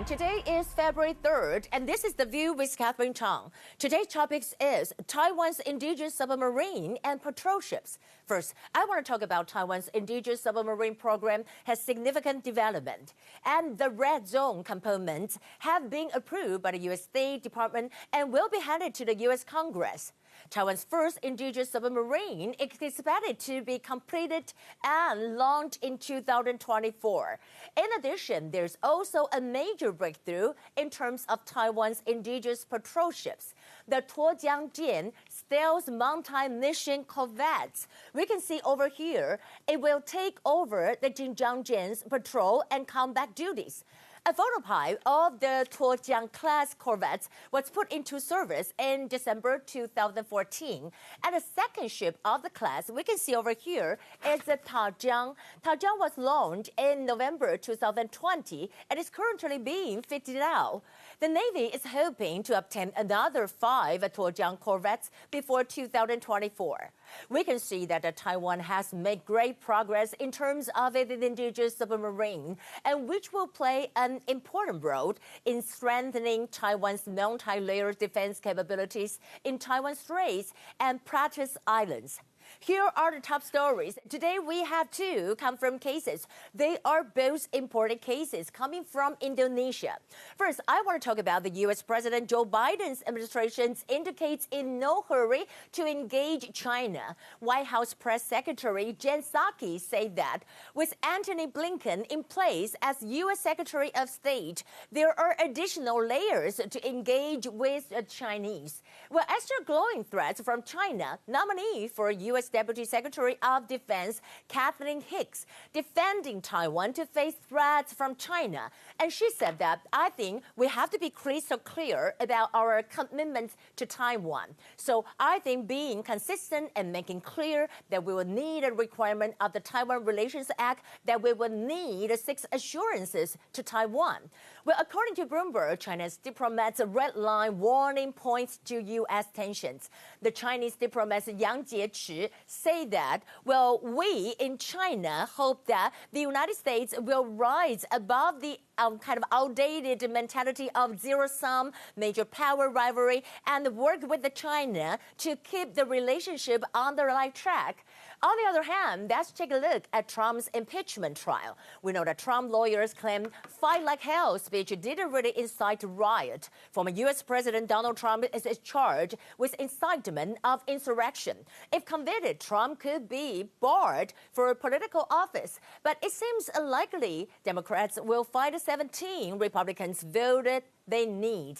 morning. Today is February 3rd, and this is The View with Catherine Chang. Today's topic is Taiwan's indigenous submarine and patrol ships. First, I want to talk about Taiwan's indigenous submarine program has significant development, and the red zone components have been approved by the U.S. State Department and will be handed to the U.S. Congress. Taiwan's first indigenous submarine is expected to be completed and launched in 2024. In addition, there's also a major breakthrough in terms of Taiwan's indigenous patrol ships. The Tuojiangjin stealth multi-mission corvettes. We can see over here, it will take over the Jinjiangjin's patrol and combat duties. A prototype of the Tuojiang-class corvettes was put into service in December 2014. And the second ship of the class, we can see over here, is the Tajiang. Tajiang was launched in November 2020 and is currently being fitted out. The Navy is hoping to obtain another 5 Tuojiang corvettes before 2024. We can see that Taiwan has made great progress in terms of its indigenous submarine, and which will play an important role in strengthening Taiwan's multi-layered defense capabilities in Taiwan Straits and Pratas Islands. Here are the top stories. Today we have 2 confirmed cases. They are both imported cases coming from Indonesia. First, I want to talk about the U.S. President Joe Biden's administration indicates in no hurry to engage China. White House Press Secretary Jen Psaki said that with Antony Blinken in place as U.S. Secretary of State, there are additional layers to engage with the Chinese. Well, after glowing threats from China, nominee for U.S. Deputy Secretary of Defense Kathleen Hicks defending Taiwan to face threats from China. And she said that, I think we have to be crystal clear about our commitment to Taiwan. So I think being consistent and making clear that we will need a requirement of the Taiwan Relations Act, that we will need 6 assurances to Taiwan. Well, according to Bloomberg, China's diplomats' red line warning points to U.S. tensions. The Chinese diplomat Yang洁篪say that, well, we in China hope that the United States will rise above the kind of outdated mentality of zero-sum, major power rivalry, and work with China to keep the relationship on the right track. On the other hand, let's take a look at Trump's impeachment trial. We know that Trump lawyers claim fight like hell speech didn't really incite riot. Former U.S. President Donald Trump is charged with incitement of insurrection. If convicted, Trump could be barred for political office. But it seems unlikely Democrats will fight 17 Republicans voted they need.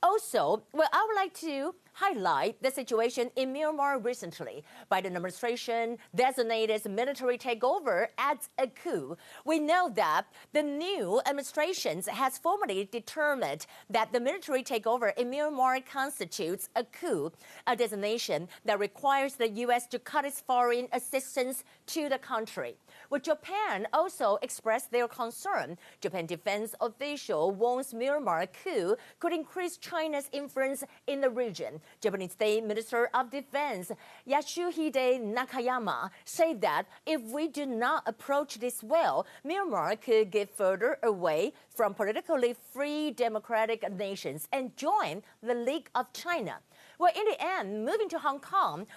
Also, well, I would like to highlight the situation in Myanmar recently. Biden administration designated military takeover as a coup. We know that the new administration has formally determined that the military takeover in Myanmar constitutes a coup, a designation that requires the U.S. to cut its foreign assistance to the country. Well, Japan also expressed their concern. Japan defense official warns Myanmar coup could increase China's influence in the region. Japanese State Minister of Defense Yasuhide Nakayama said that if we do not approach this well, Myanmar could get further away from politically free democratic nations and join the League of China. Well, in the end, moving to Hong Kong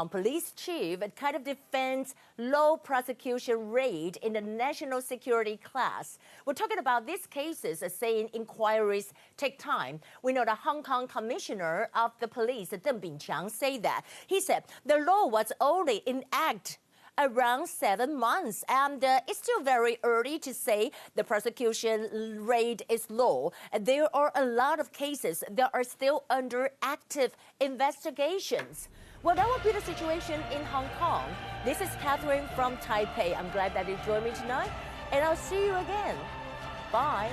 police chief kind of defends low prosecution rate in the national security class. We're talking about these cases, saying inquiries take time. We know the Hong Kong commissioner of the police, Deng Bingqiang, said that. He said the law was only enacted around 7 months, and it's still very early to say the prosecution rate is low. There are a lot of cases that are still under active investigations. Well, that will be the situation in Hong Kong. This is Catherine from Taipei. I'm glad that you joined me tonight, and I'll see you again. Bye.